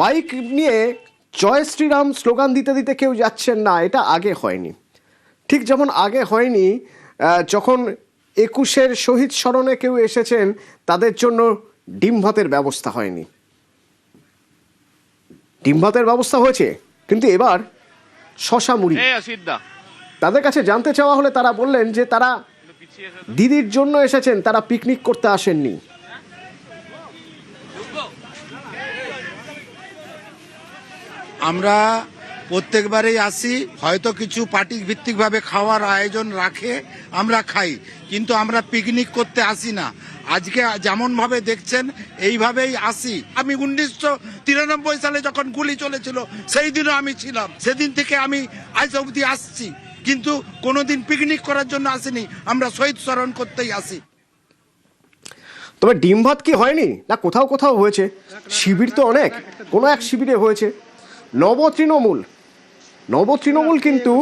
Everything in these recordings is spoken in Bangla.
বাইক নিয়ে জয় শ্রীরাম স্লোগান দিতে দিতে কেউ যাচ্ছেন না, এটা আগে হয়নি। ঠিক যেমন আগে হয়নি যখন ২১-এর শহীদ স্মরণে কেউ এসেছেন, তাদের জন্য ডিম ভাতের ব্যবস্থা হয়নি। ডিম ভাতের ব্যবস্থা হয়েছে, কিন্তু এবার শশা মুড়ি। তাদের কাছে জানতে চাওয়া হলে তারা বললেন যে তারা দিদির জন্য এসেছেন, তারা পিকনিক করতে আসেননি। আমরা প্রত্যেকবারেই আসি, হয়তো কিছু পার্টি ভিত্তিকভাবে খাওয়ার আয়োজন রাখে, আমরা খাই, কিন্তু আমরা পিকনিক করতে আসি না। আজকে যেমনভাবে দেখছেন এইভাবেই আসি। আমি 1993 সালে যখন গুলি চলেছিল সেই দিনও আমি ছিলাম, সেদিন থেকে আমি আজ অবধি আসছি, কিন্তু কোনোদিন পিকনিক করার জন্য আসিনি, আমরা শহীদ স্মরণ করতেই আসি। তবে ডিম ভাত কি হয়নি না? কোথাও কোথাও হয়েছে। শিবির তো অনেক, কোনো এক শিবিরে হয়েছে। নব তৃণমূল কিন্তু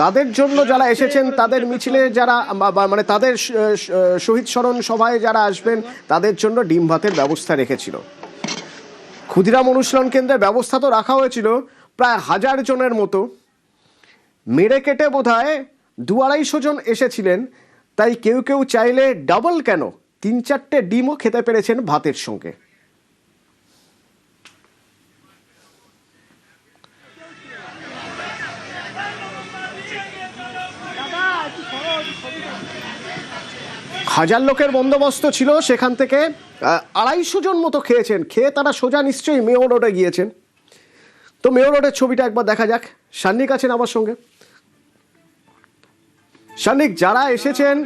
তাদের জন্য যারা এসেছেন, তাদের মিছিলে যারা মানে তাদের শহীদ স্মরণ সভায় যারা আসবেন, তাদের জন্য ডিম ভাতের ব্যবস্থা রেখেছিল। ক্ষুদিরাম অনুশীলন কেন্দ্রের ব্যবস্থা তো রাখা হয়েছিল প্রায় 1000 জনের মতো। মেরে কেটে বোধহয় 200-250 জন এসেছিলেন, তাই কেউ কেউ চাইলে ডাবল কেন 3-4টে ডিমও খেতে পেরেছেন ভাতের সঙ্গে। হাজার লোকের বন্দোবস্ত ছিল, সেখান থেকে 250 জন মতো খেয়েছেন। খেয়ে তারা সোজা নিশ্চয়ই মেয়র রোডে গিয়েছেন। তো মেয়র রোডের ছবিটা একবার দেখা যাক। সান্নিক আছেন আমার সঙ্গে। সান্নিক, যারা এসেছেন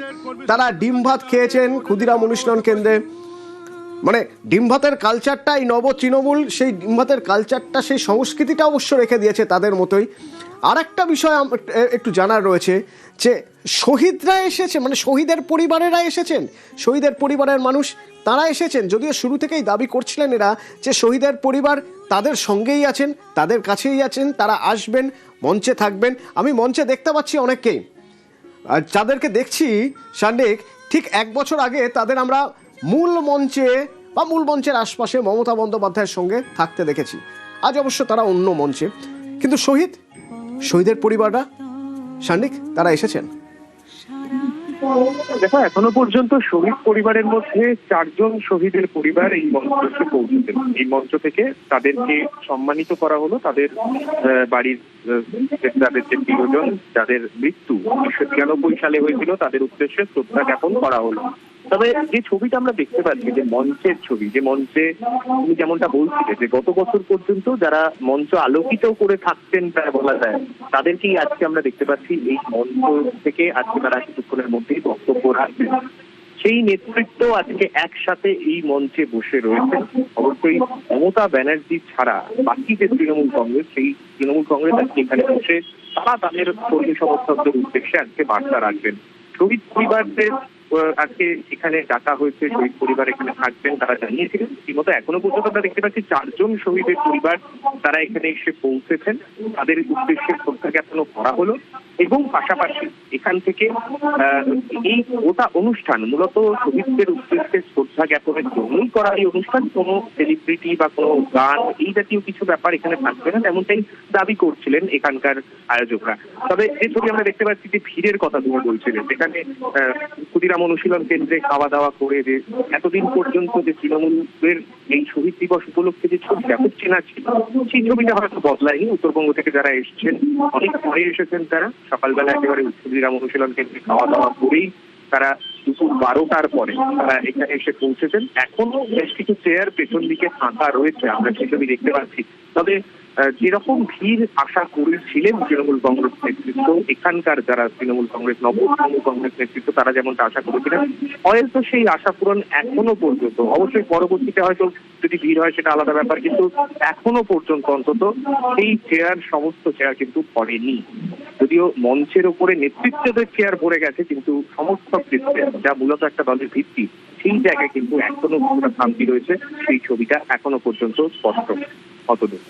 তারা ডিম ভাত খেয়েছেন ক্ষুদিরাম অনুশীলন কেন্দ্রে। মানে ডিম ভাতের কালচারটা, এই নব তৃণমূল সেই ডিম ভাতের কালচারটা, সেই সংস্কৃতিটা অবশ্য রেখে দিয়েছে তাদের মতোই। আর একটা বিষয় একটু জানার রয়েছে যে শহীদরা এসেছে, মানে শহীদের পরিবারেরা এসেছেন, শহীদের পরিবারের মানুষ তারা এসেছেন। যদিও শুরু থেকেই দাবি করছিলেন এরা যে শহীদের পরিবার তাদের সঙ্গেই আছেন, তাদের কাছেই আছেন, তারা আসবেন, মঞ্চে থাকবেন। আমি মঞ্চে দেখতে পাচ্ছি অনেককেই, আর যাদেরকে দেখছি সান্নিক, ঠিক 1 বছর আগে তাদের আমরা মূল মঞ্চে বা মূল মঞ্চের আশপাশে মমতা বন্দ্যোপাধ্যায়ের সঙ্গে থাকতে দেখেছি। আজ অবশ্য তারা অন্য মঞ্চে, কিন্তু শহীদের পরিবাররা সান্নিক তারা এসেছেন। দেখো, এখনো পর্যন্ত শহীদ পরিবারের মধ্যে 4 জন শহীদের পরিবার এই মঞ্চে পৌঁছেছেন। এই মঞ্চ থেকে তাদেরকে সম্মানিত করা হলো, তাদের বাড়ির যাদের যে প্রিয়জন, যাদের মৃত্যু 1993 সালে হয়েছিল, তাদের উদ্দেশ্যে শ্রদ্ধা জ্ঞাপন করা হলো। তবে যে ছবিটা আমরা দেখতে পাচ্ছি, যে মঞ্চের ছবি, যে মঞ্চে তুমি যেমনটা বলছিলে যে গত বছর পর্যন্ত যারা মঞ্চ আলোকিত করে থাকতেন প্রায় বলা যায়, তাদেরকেই আজকে আমরা দেখতে পাচ্ছি এই মঞ্চ থেকে আজকে তারা কিছুক্ষণের মধ্যেই বক্তব্য রাখবেন। সেই নেতৃত্ব আজকে একসাথে এই মঞ্চে বসে রয়েছে। অবশ্যই মমতা ব্যানার্জি ছাড়া বাকি যে তৃণমূল কংগ্রেস, সেই তৃণমূল কংগ্রেস আজকে এখানে বসে তারা তাদের কর্মী সমর্থকদের উদ্দেশ্যে আজকে বার্তা রাখবেন। শহীদ পরিবারদের আজকে এখানে ডাকা হয়েছে, শহীদ পরিবার এখানে থাকবেন, তারা জানিয়েছিলেন। রীতিমতো এখনো পর্যন্ত আমরা দেখতে পাচ্ছি 4 জন শহীদের পরিবার তারা এখানে এসে পৌঁছেছেন, তাদের উদ্দেশ্যে শ্রদ্ধা জ্ঞাপন করা হলো। এবং পাশাপাশি এখান থেকে এই গোটা অনুষ্ঠান মূলত শহীদদের উদ্দেশ্যে শ্রদ্ধা জ্ঞাপনের জন্যই করা এই অনুষ্ঠান। কোনো সেলিব্রিটি বা কোনো গান এই জাতীয় কিছু ব্যাপার এখানে থাকবে না, তেমনটাই দাবি করছিলেন এখানকার আয়োজকরা। তবে যে ছবি আমরা দেখতে পাচ্ছি, যে ভিড়ের কথা তুমি বলছিলেন, যেখানে ক্ষুদিরাম অনুশীলন কেন্দ্রে খাওয়া দাওয়া করে যে এতদিন পর্যন্ত যে তৃণমূলের এই শহীদ দিবস উপলক্ষে যে ছবিটা খুব চেনা ছিল, সেই ছবিটা হয়তো বদলায়নি। উত্তরবঙ্গ থেকে যারা এসেছেন অনেক পরে এসেছেন, তারা সকালবেলা একেবারে ক্ষুদিরাম অনুশীলন কেন্দ্রে খাওয়া দাওয়া করেই তারা দুপুর 12টার পরে তারা এখানে এসে পৌঁছেছেন। এখনো বেশ কিছু চেয়ার পেছন দিকে ফাঁকা রয়েছে, আমরা সেই ছবি দেখতে পাচ্ছি। তবে যেরকম ভিড় আশা করেছিলেন তৃণমূল কংগ্রেস নেতৃত্ব, এখানকার যারা তৃণমূল কংগ্রেস তৃণমূল কংগ্রেস নেতৃত্ব, তারা যেমনটা আশা করেছিলেন, হয়তো সেই আশা পূরণ এখনো পর্যন্ত, অবশ্যই পরবর্তীতে হয়তো যদি ভিড় হয় সেটা আলাদা ব্যাপার, কিন্তু এখনো পর্যন্ত অন্তত সেই সমস্ত চেয়ার কিন্তু পড়েনি। যদিও মঞ্চের ওপরে নেতৃত্বদের চেয়ার পড়ে গেছে, কিন্তু সমর্থকদের চেয়ার, যা মূলত একটা দলের ভিত্তি, সেই জায়গায় কিন্তু এখনো কিছুটা শান্তি রয়েছে। সেই ছবিটা এখনো পর্যন্ত স্পষ্ট। অতদূর।